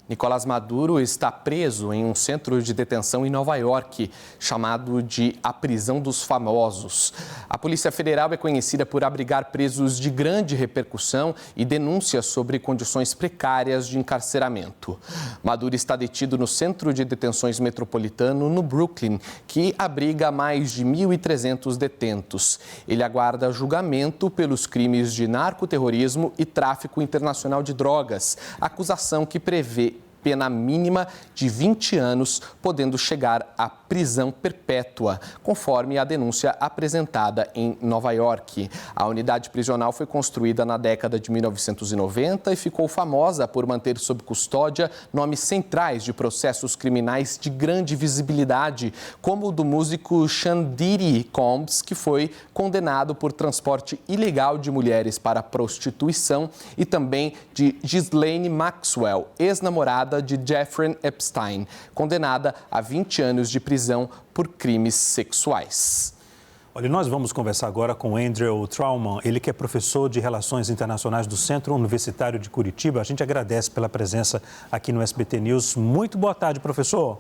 Nicolás Maduro está preso em um centro de detenção em Nova York, chamado de a Prisão dos Famosos. A Polícia Federal é conhecida por abrigar presos de grande repercussão e denúncias sobre condições precárias de encarceramento. Maduro está detido no Centro de Detenções Metropolitano, no Brooklyn, que abriga mais de 1.300 detentos. Ele aguarda julgamento pelos crimes de narcoterrorismo e tráfico internacional de drogas, acusação que prevê pena mínima de 20 anos, podendo chegar à prisão perpétua, conforme a denúncia apresentada em Nova York. A unidade prisional foi construída na década de 1990 e ficou famosa por manter sob custódia nomes centrais de processos criminais de grande visibilidade, como o do músico Sean Diddy Combs, que foi condenado por transporte ilegal de mulheres para prostituição, e também de Ghislaine Maxwell, ex-namorada de Jeffrey Epstein, condenada a 20 anos de prisão por crimes sexuais. Olha, nós vamos conversar agora com Andrew Trauman, ele que é professor de Relações Internacionais do Centro Universitário de Curitiba. A gente agradece pela presença aqui no SBT News. Muito boa tarde, professor.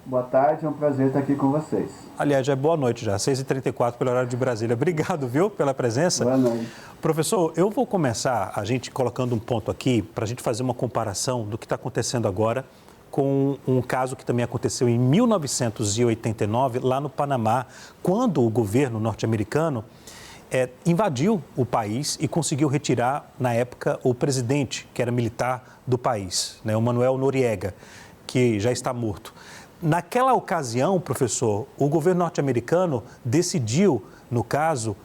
Boa tarde, é um prazer estar aqui com vocês. Aliás, já é boa noite já, 6h34 pelo horário de Brasília. Obrigado, viu, pela presença. Boa noite. Professor, eu vou começar a gente colocando um ponto aqui para a gente fazer uma comparação do que está acontecendo agora com um caso que também aconteceu em 1989, lá no Panamá, quando o governo norte-americano invadiu o país e conseguiu retirar, na época, o presidente, que era militar do país, né, o Manuel Noriega, que já está morto. Naquela ocasião, professor, o governo norte-americano decidiu, no caso,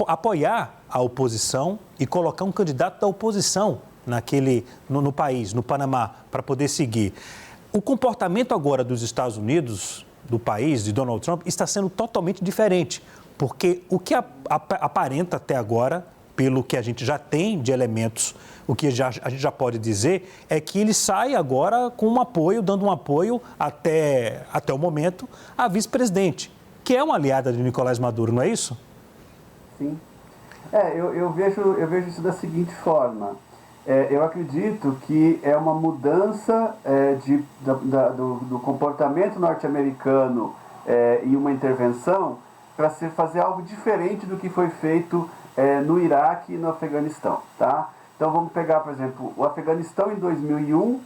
apoiar a oposição e colocar um candidato da oposição no país, no Panamá, para poder seguir. O comportamento agora dos Estados Unidos, do país, de Donald Trump, está sendo totalmente diferente, porque o que aparenta até agora, pelo que a gente já tem de elementos, o que a gente já pode dizer é que ele sai agora com um apoio, dando um apoio até o momento à vice-presidente, que é uma aliada de Nicolás Maduro, não é isso? Sim. Eu vejo isso da seguinte forma. Eu acredito que é uma mudança do comportamento norte-americano e uma intervenção para se fazer algo diferente do que foi feito no Iraque e no Afeganistão, tá? Então vamos pegar, por exemplo, o Afeganistão em 2001,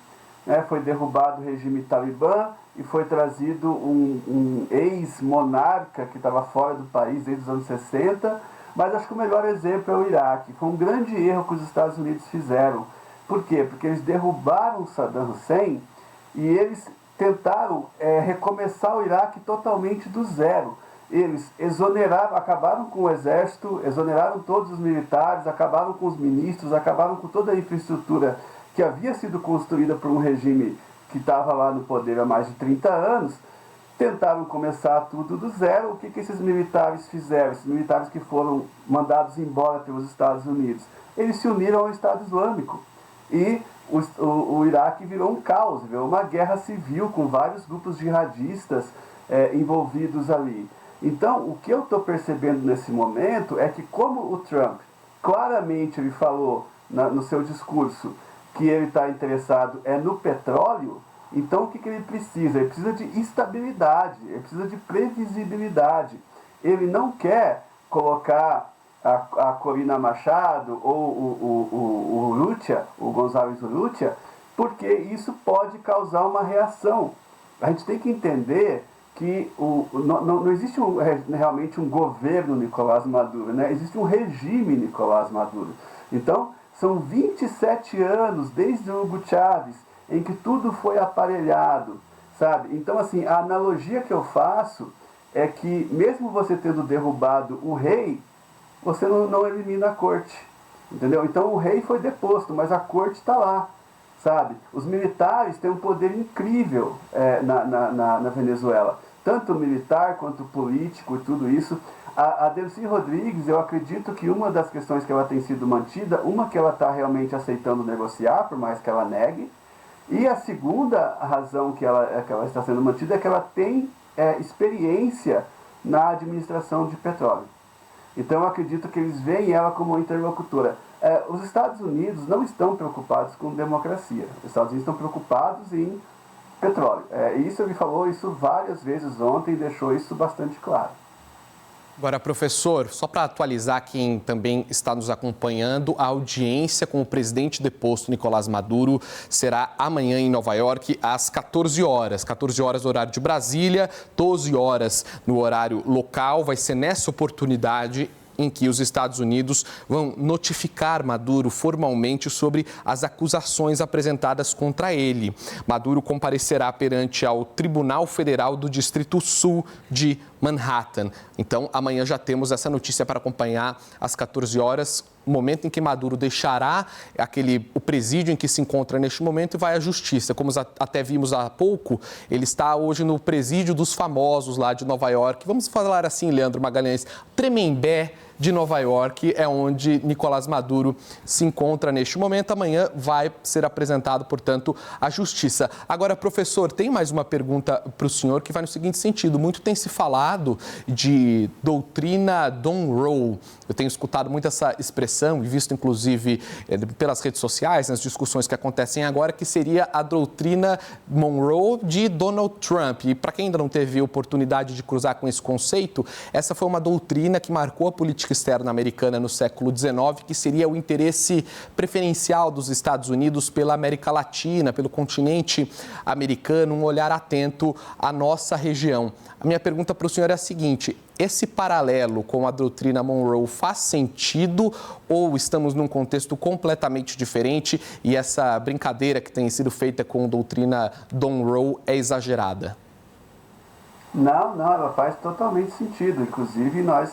foi derrubado o regime talibã e foi trazido um ex-monarca que estava fora do país desde os anos 60, mas acho que o melhor exemplo é o Iraque. Foi um grande erro que os Estados Unidos fizeram. Por quê? Porque eles derrubaram Saddam Hussein e eles tentaram recomeçar o Iraque totalmente do zero. Eles acabaram com o exército, exoneraram todos os militares, acabaram com os ministros, acabaram com toda a infraestrutura que havia sido construída por um regime que estava lá no poder há mais de 30 anos, tentaram começar tudo do zero. O que esses militares fizeram? Esses militares que foram mandados embora pelos Estados Unidos, eles se uniram ao Estado Islâmico e o Iraque virou um caos, virou uma guerra civil com vários grupos jihadistas envolvidos ali. Então, o que eu estou percebendo nesse momento é que, como o Trump, claramente ele falou no seu discurso que ele está interessado no petróleo, então o que ele precisa? Ele precisa de estabilidade, ele precisa de previsibilidade. Ele não quer colocar a Corina Machado ou o Urrutia, o González Urrutia, porque isso pode causar uma reação. A gente tem que entender que não existe realmente um governo Nicolás Maduro, né? Existe um regime Nicolás Maduro. Então, são 27 anos, desde o Hugo Chávez, em que tudo foi aparelhado, sabe? Então, assim, a analogia que eu faço é que, mesmo você tendo derrubado o rei, você não elimina a corte, entendeu? Então, o rei foi deposto, mas a corte está lá, sabe? Os militares têm um poder incrível na Venezuela, tanto militar quanto político e tudo isso. A Delcy Rodrigues, eu acredito que uma das questões que ela tem sido mantida, uma que ela está realmente aceitando negociar, por mais que ela negue, e a segunda razão que ela está sendo mantida é que ela tem experiência na administração de petróleo. Então eu acredito que eles veem ela como uma interlocutora. Os Estados Unidos não estão preocupados com democracia. Os Estados Unidos estão preocupados em petróleo. Isso ele falou isso várias vezes ontem e deixou isso bastante claro. Agora, professor, só para atualizar quem também está nos acompanhando, a audiência com o presidente deposto Nicolás Maduro será amanhã em Nova York às 14 horas. 14 horas no horário de Brasília, 12 horas no horário local. Vai ser nessa oportunidade em que os Estados Unidos vão notificar Maduro formalmente sobre as acusações apresentadas contra ele. Maduro comparecerá perante ao Tribunal Federal do Distrito Sul de Manhattan. Então, amanhã já temos essa notícia para acompanhar às 14 horas, momento em que Maduro deixará o presídio em que se encontra neste momento e vai à justiça. Como até vimos há pouco, ele está hoje no presídio dos famosos lá de Nova York. Vamos falar assim, Leandro Magalhães, Tremembé de Nova York é onde Nicolás Maduro se encontra neste momento. Amanhã vai ser apresentado, portanto, à justiça. Agora, professor, tem mais uma pergunta para o senhor que vai no seguinte sentido. Muito tem se falado de doutrina Monroe. Eu tenho escutado muito essa expressão e visto, inclusive, pelas redes sociais, nas discussões que acontecem agora, que seria a doutrina Monroe de Donald Trump. E para quem ainda não teve oportunidade de cruzar com esse conceito, essa foi uma doutrina que marcou a política externa americana no século XIX, que seria o interesse preferencial dos Estados Unidos pela América Latina, pelo continente americano, um olhar atento à nossa região. A minha pergunta para o senhor é a seguinte: esse paralelo com a doutrina Monroe faz sentido ou estamos num contexto completamente diferente e essa brincadeira que tem sido feita com a doutrina Monroe é exagerada? Não, ela faz totalmente sentido. Inclusive, nós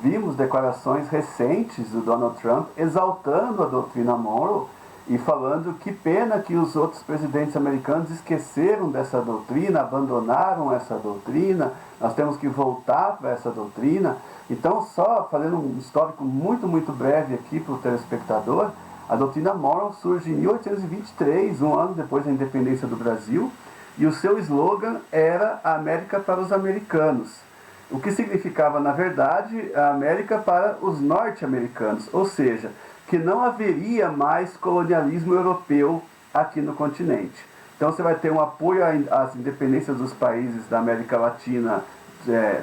vimos declarações recentes do Donald Trump exaltando a doutrina Monroe e falando que pena que os outros presidentes americanos esqueceram dessa doutrina, abandonaram essa doutrina, nós temos que voltar para essa doutrina. Então, só fazendo um histórico muito breve aqui para o telespectador, a doutrina Monroe surge em 1823, um ano depois da independência do Brasil, e o seu slogan era a América para os americanos. O que significava, na verdade, a América para os norte-americanos, ou seja, que não haveria mais colonialismo europeu aqui no continente. Então você vai ter um apoio às independências dos países da América Latina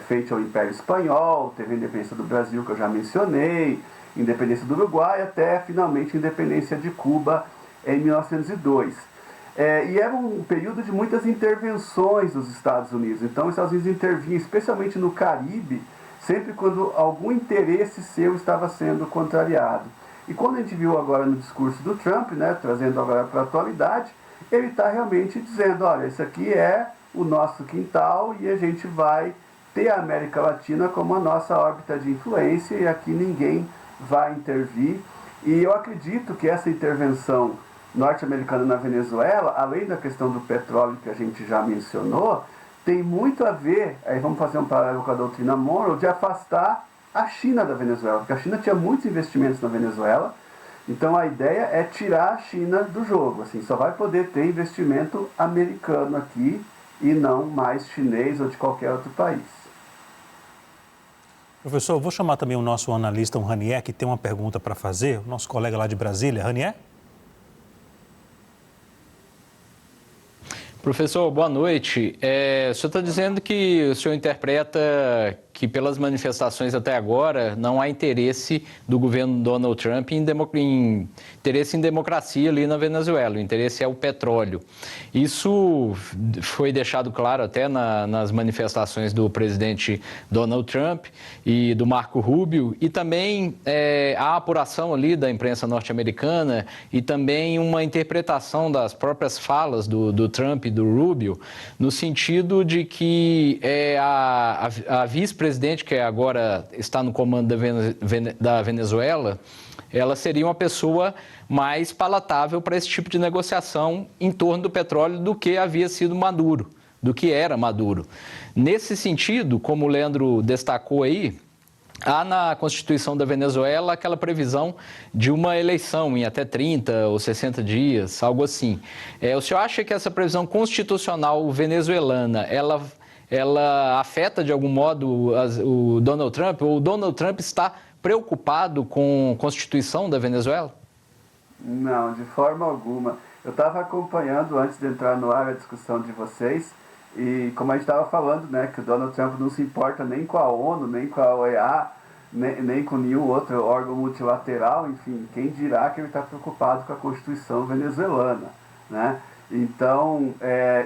feito ao Império Espanhol, teve a independência do Brasil, que eu já mencionei, independência do Uruguai, até finalmente a independência de Cuba em 1902. E era um período de muitas intervenções dos Estados Unidos. Então, os Estados Unidos intervinham, especialmente no Caribe, sempre quando algum interesse seu estava sendo contrariado. E quando a gente viu agora no discurso do Trump, né, trazendo agora para a atualidade, ele está realmente dizendo, olha, isso aqui é o nosso quintal e a gente vai ter a América Latina como a nossa órbita de influência e aqui ninguém vai intervir. E eu acredito que essa intervenção norte-americana na Venezuela, além da questão do petróleo que a gente já mencionou, tem muito a ver, aí vamos fazer um paralelo com a doutrina Monroe, de afastar a China da Venezuela, porque a China tinha muitos investimentos na Venezuela, então a ideia é tirar a China do jogo, assim, só vai poder ter investimento americano aqui e não mais chinês ou de qualquer outro país. Professor, eu vou chamar também o nosso analista, o Ranier, que tem uma pergunta para fazer, o nosso colega lá de Brasília. Ranier? Professor, boa noite. O senhor está dizendo que o senhor interpreta que pelas manifestações até agora não há interesse do governo Donald Trump em interesse em democracia ali na Venezuela, o interesse é o petróleo. Isso foi deixado claro até nas manifestações do presidente Donald Trump e do Marco Rubio, e também a apuração ali da imprensa norte-americana e também uma interpretação das próprias falas do Trump e do Rubio, no sentido de que a vice-presidente, que agora está no comando da Venezuela, ela seria uma pessoa mais palatável para esse tipo de negociação em torno do petróleo do que havia sido Maduro, do que era Maduro. Nesse sentido, como o Leandro destacou aí, há na Constituição da Venezuela aquela previsão de uma eleição em até 30 ou 60 dias, algo assim. O senhor acha que essa previsão constitucional venezuelana, ela ela afeta de algum modo o Donald Trump? Ou o Donald Trump está preocupado com a Constituição da Venezuela? Não, de forma alguma. Eu estava acompanhando, antes de entrar no ar, a discussão de vocês, e como a gente estava falando, né, que o Donald Trump não se importa nem com a ONU, nem com a OEA, nem com nenhum outro órgão multilateral, enfim, quem dirá que ele está preocupado com a Constituição venezuelana, né? Então,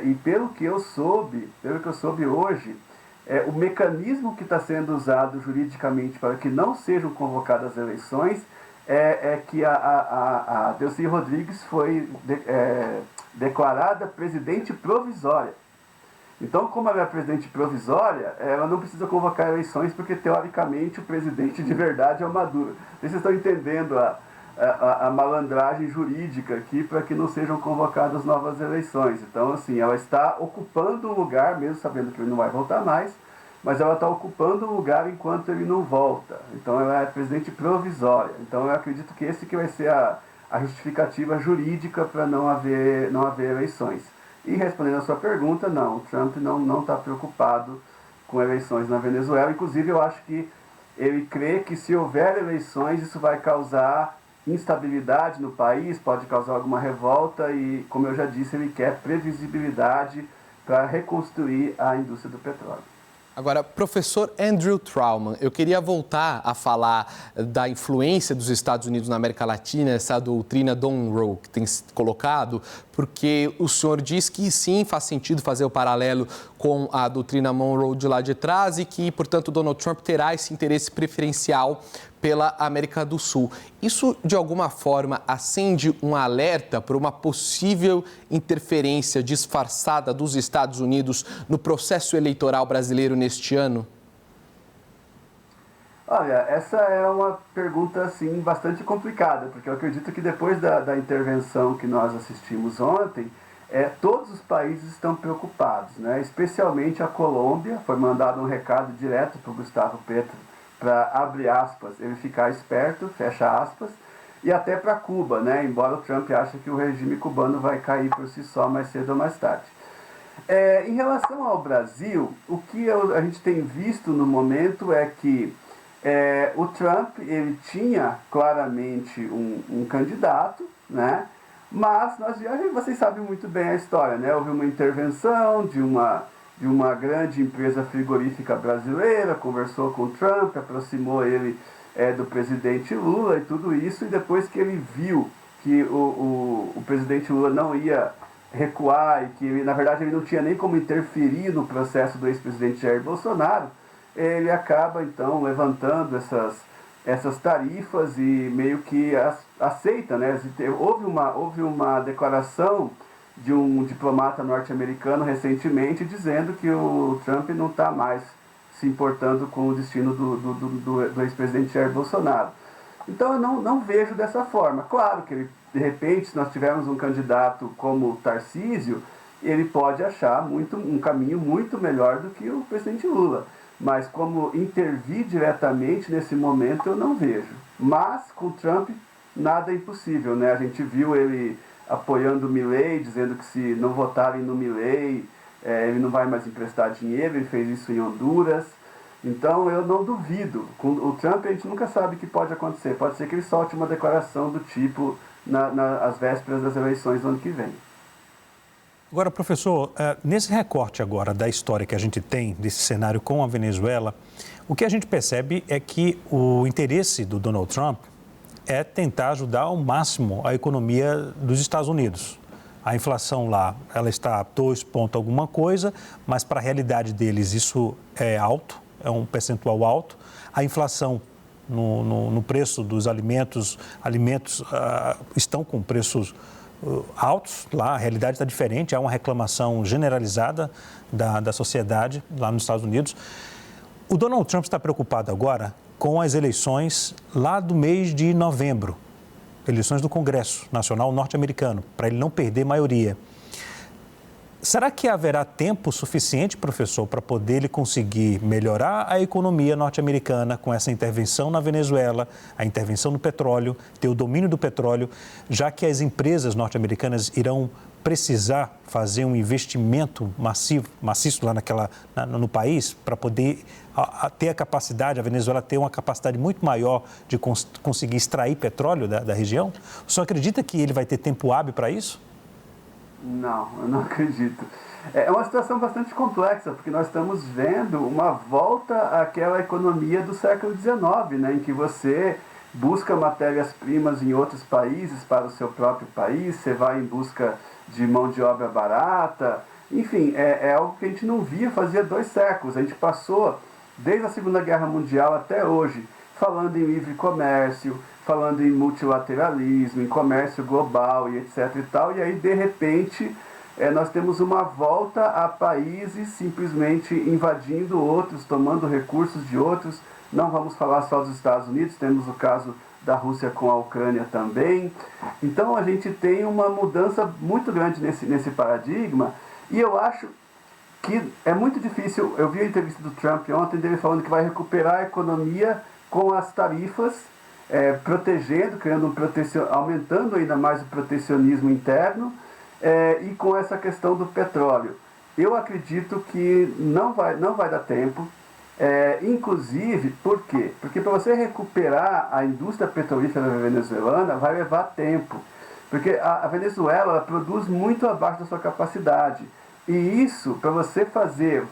e pelo que eu soube hoje, o mecanismo que está sendo usado juridicamente para que não sejam convocadas eleições é que a Delcy Rodrigues foi declarada presidente provisória. Então, como ela é presidente provisória, ela não precisa convocar eleições, porque, teoricamente, o presidente de verdade é o Maduro. Vocês estão entendendo a malandragem jurídica aqui para que não sejam convocadas novas eleições. Então, assim, ela está ocupando um lugar, mesmo sabendo que ele não vai voltar mais, mas ela está ocupando um lugar enquanto ele não volta. Então, ela é presidente provisória. Então, eu acredito que esse que vai ser a justificativa jurídica para não haver eleições. E respondendo a sua pergunta, não, o Trump não está preocupado com eleições na Venezuela. Inclusive, eu acho que ele crê que se houver eleições, isso vai causar instabilidade no país, pode causar alguma revolta e, como eu já disse, ele quer previsibilidade para reconstruir a indústria do petróleo. Agora, professor Andrew Trauman, eu queria voltar a falar da influência dos Estados Unidos na América Latina, essa doutrina Monroe que tem colocado, porque o senhor diz que sim, faz sentido fazer o paralelo com a doutrina Monroe de lá de trás e que, portanto, Donald Trump terá esse interesse preferencial pela América do Sul. Isso, de alguma forma, acende um alerta para uma possível interferência disfarçada dos Estados Unidos no processo eleitoral brasileiro neste ano? Olha, essa é uma pergunta, assim, bastante complicada, porque eu acredito que depois da intervenção que nós assistimos ontem, todos os países estão preocupados, né? Especialmente a Colômbia. Foi mandado um recado direto para o Gustavo Petro para, abre aspas, ele ficar esperto, fecha aspas, e até para Cuba, né? Embora o Trump ache que o regime cubano vai cair por si só mais cedo ou mais tarde. Em relação ao Brasil, o que a gente tem visto no momento é que o Trump, ele tinha claramente um candidato, né? Mas vocês sabem muito bem a história, né? Houve uma intervenção de uma grande empresa frigorífica brasileira, conversou com o Trump, aproximou ele do presidente Lula e tudo isso, e depois que ele viu que o presidente Lula não ia recuar e que, na verdade, ele não tinha nem como interferir no processo do ex-presidente Jair Bolsonaro, ele acaba, então, levantando essas tarifas e meio que aceita, né? Houve uma declaração de um diplomata norte-americano recentemente dizendo que o Trump não está mais se importando com o destino do ex-presidente Jair Bolsonaro. Então eu não vejo dessa forma. Claro que ele, de repente, se nós tivermos um candidato como o Tarcísio, ele pode achar um caminho muito melhor do que o presidente Lula. Mas como intervir diretamente nesse momento eu não vejo. Mas com o Trump nada é impossível, né? A gente viu ele apoiando o Milei, dizendo que se não votarem no Milei, ele não vai mais emprestar dinheiro, ele fez isso em Honduras. Então eu não duvido. Com o Trump a gente nunca sabe o que pode acontecer. Pode ser que ele solte uma declaração do tipo às vésperas das eleições do ano que vem. Agora, professor, nesse recorte agora da história que a gente tem desse cenário com a Venezuela, o que a gente percebe é que o interesse do Donald Trump é tentar ajudar ao máximo a economia dos Estados Unidos. A inflação lá, ela está a 2 ponto alguma coisa, mas para a realidade deles isso é alto, é um percentual alto. A inflação no preço dos alimentos estão com preços altos lá, a realidade está diferente, há uma reclamação generalizada da sociedade lá nos Estados Unidos. O Donald Trump está preocupado agora com as eleições lá do mês de novembro, eleições do Congresso Nacional norte-americano, para ele não perder maioria. Será que haverá tempo suficiente, professor, para poder ele conseguir melhorar a economia norte-americana com essa intervenção na Venezuela, a intervenção no petróleo, ter o domínio do petróleo, já que as empresas norte-americanas irão precisar fazer um investimento maciço lá no país para poder ter a capacidade, a Venezuela ter uma capacidade muito maior de conseguir extrair petróleo da região? O senhor acredita que ele vai ter tempo hábil para isso? Não, eu não acredito. É uma situação bastante complexa, porque nós estamos vendo uma volta àquela economia do século XIX, né, em que você busca matérias-primas em outros países para o seu próprio país, você vai em busca de mão de obra barata. Enfim, é algo que a gente não via fazia 2 séculos. A gente passou, desde a Segunda Guerra Mundial até hoje, falando em livre comércio, falando em multilateralismo, em comércio global e etc. e tal, e aí, de repente, nós temos uma volta a países simplesmente invadindo outros, tomando recursos de outros. Não vamos falar só dos Estados Unidos, temos o caso da Rússia com a Ucrânia também. Então, a gente tem uma mudança muito grande nesse paradigma, e eu acho que é muito difícil. Eu vi a entrevista do Trump ontem, dele falando que vai recuperar a economia com as tarifas, protegendo, aumentando ainda mais o protecionismo interno, e com essa questão do petróleo. Eu acredito que não vai dar tempo, inclusive, por quê? Porque para você recuperar a indústria petrolífera venezuelana vai levar tempo, porque a Venezuela ela produz muito abaixo da sua capacidade. E isso, para você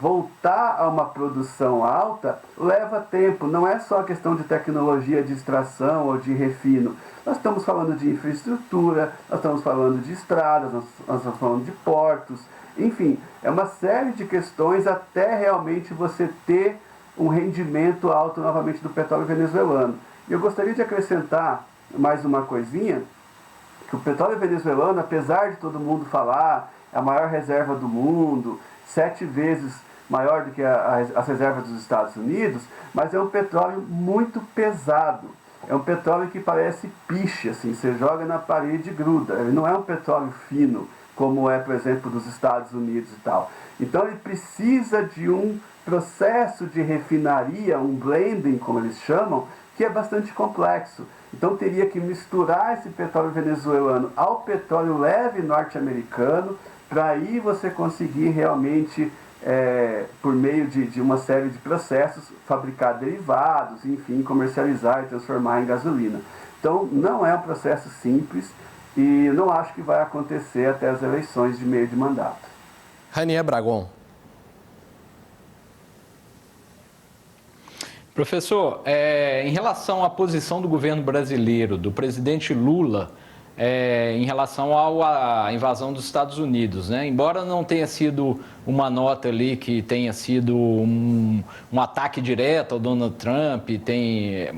voltar a uma produção alta, leva tempo. Não é só questão de tecnologia de extração ou de refino. Nós estamos falando de infraestrutura, nós estamos falando de estradas, nós estamos falando de portos. Enfim, é uma série de questões até realmente você ter um rendimento alto novamente do petróleo venezuelano. E eu gostaria de acrescentar mais uma coisinha, que o petróleo venezuelano, apesar de todo mundo falar, a maior reserva do mundo, 7 vezes maior do que as reservas dos Estados Unidos, mas é um petróleo muito pesado. É um petróleo que parece piche, assim, você joga na parede e gruda. Ele não é um petróleo fino, como é, por exemplo, dos Estados Unidos e tal. Então ele precisa de um processo de refinaria, um blending, como eles chamam, que é bastante complexo. Então teria que misturar esse petróleo venezuelano ao petróleo leve norte-americano, para aí você conseguir realmente, por meio de uma série de processos, fabricar derivados, enfim, comercializar e transformar em gasolina. Então, não é um processo simples e não acho que vai acontecer até as eleições de meio de mandato. Ranier Bragon. Professor, em relação à posição do governo brasileiro, do presidente Lula, em relação à invasão dos Estados Unidos, né? Embora não tenha sido uma nota ali que tenha sido um ataque direto ao Donald Trump,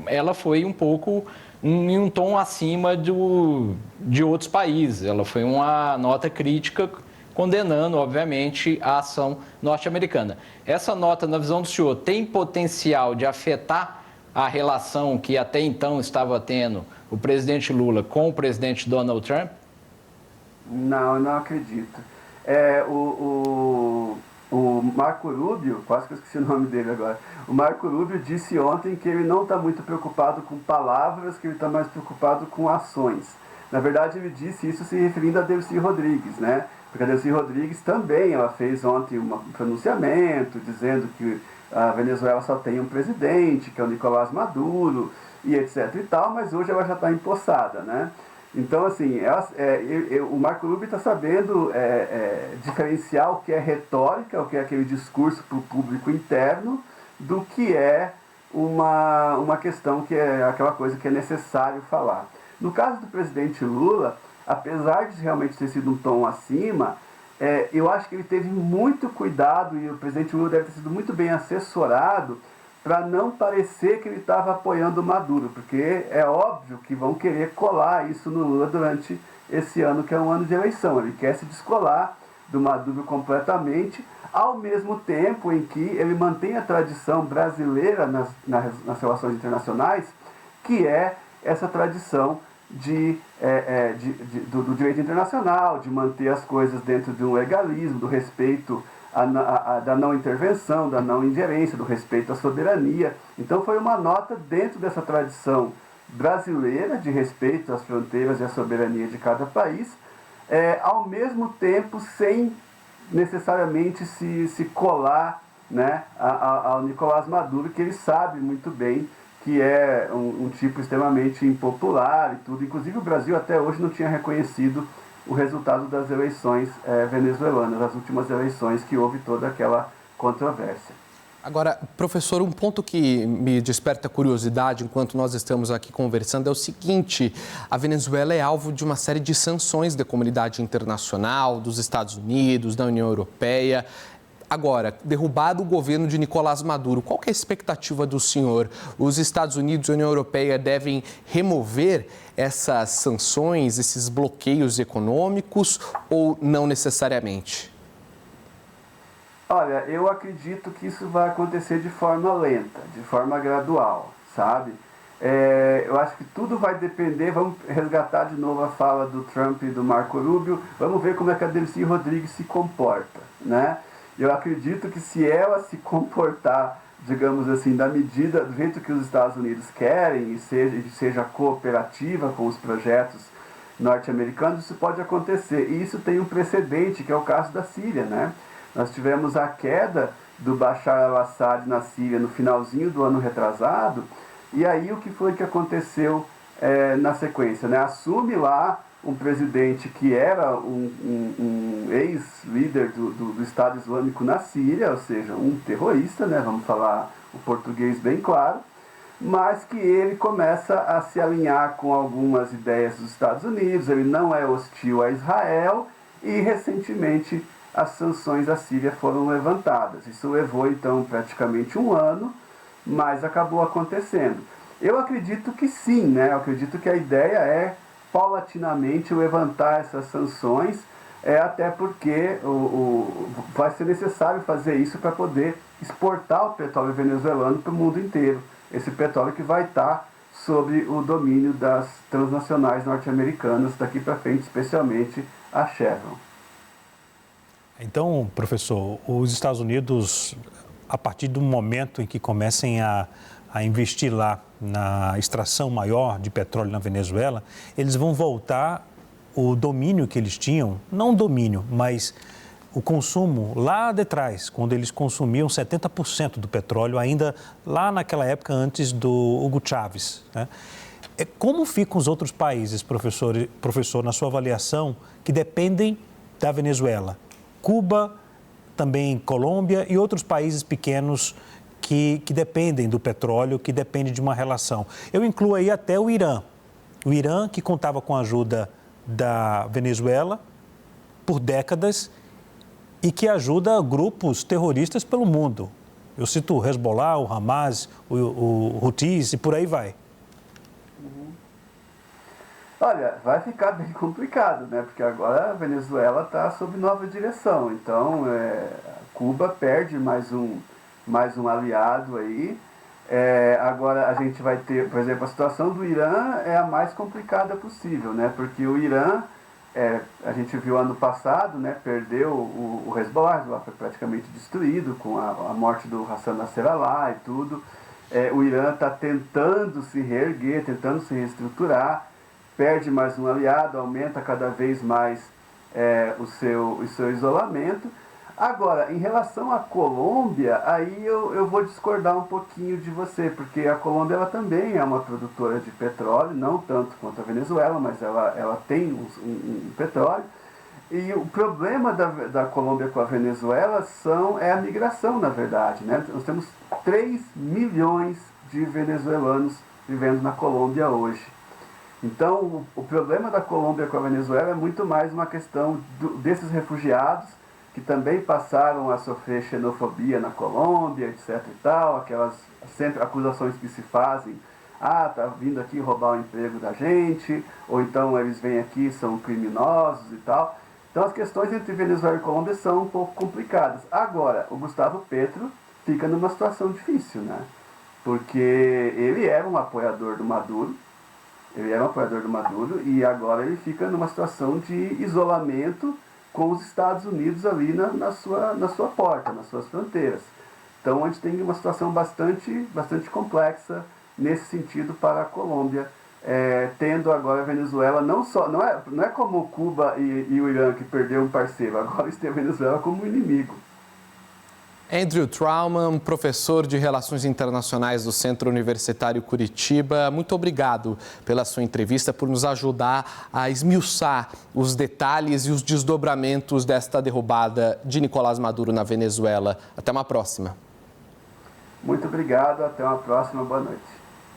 ela foi um pouco em um tom acima de outros países. Ela foi uma nota crítica condenando, obviamente, a ação norte-americana. Essa nota, na visão do senhor, tem potencial de afetar a relação que até então estava tendo o presidente Lula com o presidente Donald Trump? Não, eu não acredito. O Marco Rubio, quase que eu esqueci o nome dele agora, o Marco Rubio disse ontem que ele não está muito preocupado com palavras, que ele está mais preocupado com ações. Na verdade, ele disse isso se referindo a Delcy Rodrigues, né? Porque a Delcy Rodrigues também, ela fez ontem um pronunciamento dizendo que a Venezuela só tem um presidente, que é o Nicolás Maduro, e etc e tal, mas hoje ela já está empossada, né? Então, assim, o Marco Rubio está sabendo diferenciar o que é retórica, o que é aquele discurso para o público interno, do que é uma questão que é aquela coisa que é necessário falar. No caso do presidente Lula, apesar de realmente ter sido um tom acima, eu acho que ele teve muito cuidado, e o presidente Lula deve ter sido muito bem assessorado para não parecer que ele estava apoiando o Maduro, porque é óbvio que vão querer colar isso no Lula durante esse ano, que é um ano de eleição. Ele quer se descolar do Maduro completamente, ao mesmo tempo em que ele mantém a tradição brasileira nas relações internacionais, que é essa tradição do direito internacional, de manter as coisas dentro de um legalismo, do respeito da não intervenção, da não ingerência, do respeito à soberania. Então foi uma nota dentro dessa tradição brasileira de respeito às fronteiras e à soberania de cada país, ao mesmo tempo sem necessariamente se colar, né, ao Nicolás Maduro, que ele sabe muito bem que é um tipo extremamente impopular e tudo. Inclusive o Brasil até hoje não tinha reconhecido o resultado das eleições venezuelanas, as últimas eleições, que houve toda aquela controvérsia. Agora, professor, um ponto que me desperta curiosidade enquanto nós estamos aqui conversando é o seguinte: a Venezuela é alvo de uma série de sanções da comunidade internacional, dos Estados Unidos, da União Europeia. Agora, derrubado o governo de Nicolás Maduro, qual que é a expectativa do senhor? Os Estados Unidos e a União Europeia devem remover essas sanções, esses bloqueios econômicos ou não necessariamente? Olha, eu acredito que isso vai acontecer de forma lenta, de forma gradual, sabe? Eu acho que tudo vai depender, vamos resgatar de novo a fala do Trump e do Marco Rubio, vamos ver como é que a Delcy Rodrigues se comporta, né? Eu acredito que se ela se comportar, digamos assim, da medida, do jeito que os Estados Unidos querem e seja cooperativa com os projetos norte-americanos, isso pode acontecer. E isso tem um precedente, que é o caso da Síria, né? Nós tivemos a queda do Bashar al-Assad na Síria no finalzinho do ano retrasado, e aí o que foi que aconteceu na sequência, né? Assume lá um presidente que era um ex-líder do Estado Islâmico na Síria, ou seja, um terrorista, né? Vamos falar o português bem claro, mas que ele começa a se alinhar com algumas ideias dos Estados Unidos, ele não é hostil a Israel, e recentemente as sanções à Síria foram levantadas. Isso levou então praticamente um ano, mas acabou acontecendo. Eu acredito que sim, né? Eu acredito que a ideia é paulatinamente levantar essas sanções, até porque vai ser necessário fazer isso para poder exportar o petróleo venezuelano para o mundo inteiro. Esse petróleo que vai estar sob o domínio das transnacionais norte-americanas daqui para frente, especialmente a Chevron. Então, professor, os Estados Unidos, a partir do momento em que comecem a investir lá na extração maior de petróleo na Venezuela, eles vão voltar o domínio que eles tinham, não o domínio, mas o consumo lá de trás, quando eles consumiam 70% do petróleo, ainda lá naquela época antes do Hugo Chávez, né? Como ficam os outros países, professor, na sua avaliação, que dependem da Venezuela? Cuba, também Colômbia e outros países pequenos que dependem do petróleo, que dependem de uma relação. Eu incluo aí até o Irã. O Irã, que contava com a ajuda da Venezuela por décadas e que ajuda grupos terroristas pelo mundo. Eu cito o Hezbollah, o Hamas, o Houthis e por aí vai. Olha, vai ficar bem complicado, né? Porque agora a Venezuela está sob nova direção. Então, Cuba perde mais um aliado aí. Agora a gente vai ter, por exemplo, a situação do Irã é a mais complicada possível, né? Porque o Irã, a gente viu ano passado, né? Perdeu o Hezbollah, foi praticamente destruído com a morte do Hassan Nasrallah e tudo. O Irã está tentando se reerguer, tentando se reestruturar. Perde mais um aliado, aumenta cada vez mais o seu isolamento. Agora, em relação à Colômbia, aí eu vou discordar um pouquinho de você, porque a Colômbia ela também é uma produtora de petróleo, não tanto quanto a Venezuela, mas ela tem um petróleo. E o problema da Colômbia com a Venezuela é a migração, na verdade, né? Nós temos 3 milhões de venezuelanos vivendo na Colômbia hoje. Então, o problema da Colômbia com a Venezuela é muito mais uma questão desses refugiados que também passaram a sofrer xenofobia na Colômbia, etc. e tal, aquelas sempre acusações que se fazem, tá vindo aqui roubar o emprego da gente, ou então eles vêm aqui, são criminosos e tal. Então as questões entre Venezuela e Colômbia são um pouco complicadas. Agora, o Gustavo Petro fica numa situação difícil, né? Porque ele era um apoiador do Maduro, Ele era um apoiador do Maduro e agora ele fica numa situação de isolamento com os Estados Unidos ali na sua porta, nas suas fronteiras. Então a gente tem uma situação bastante complexa nesse sentido para a Colômbia, tendo agora a Venezuela não é como Cuba e o Irã que perdeu um parceiro, agora eles têm a Venezuela como inimigo. Andrew Trauman, professor de Relações Internacionais do Centro Universitário Curitiba, muito obrigado pela sua entrevista, por nos ajudar a esmiuçar os detalhes e os desdobramentos desta derrubada de Nicolás Maduro na Venezuela. Até uma próxima. Muito obrigado, até uma próxima, boa noite.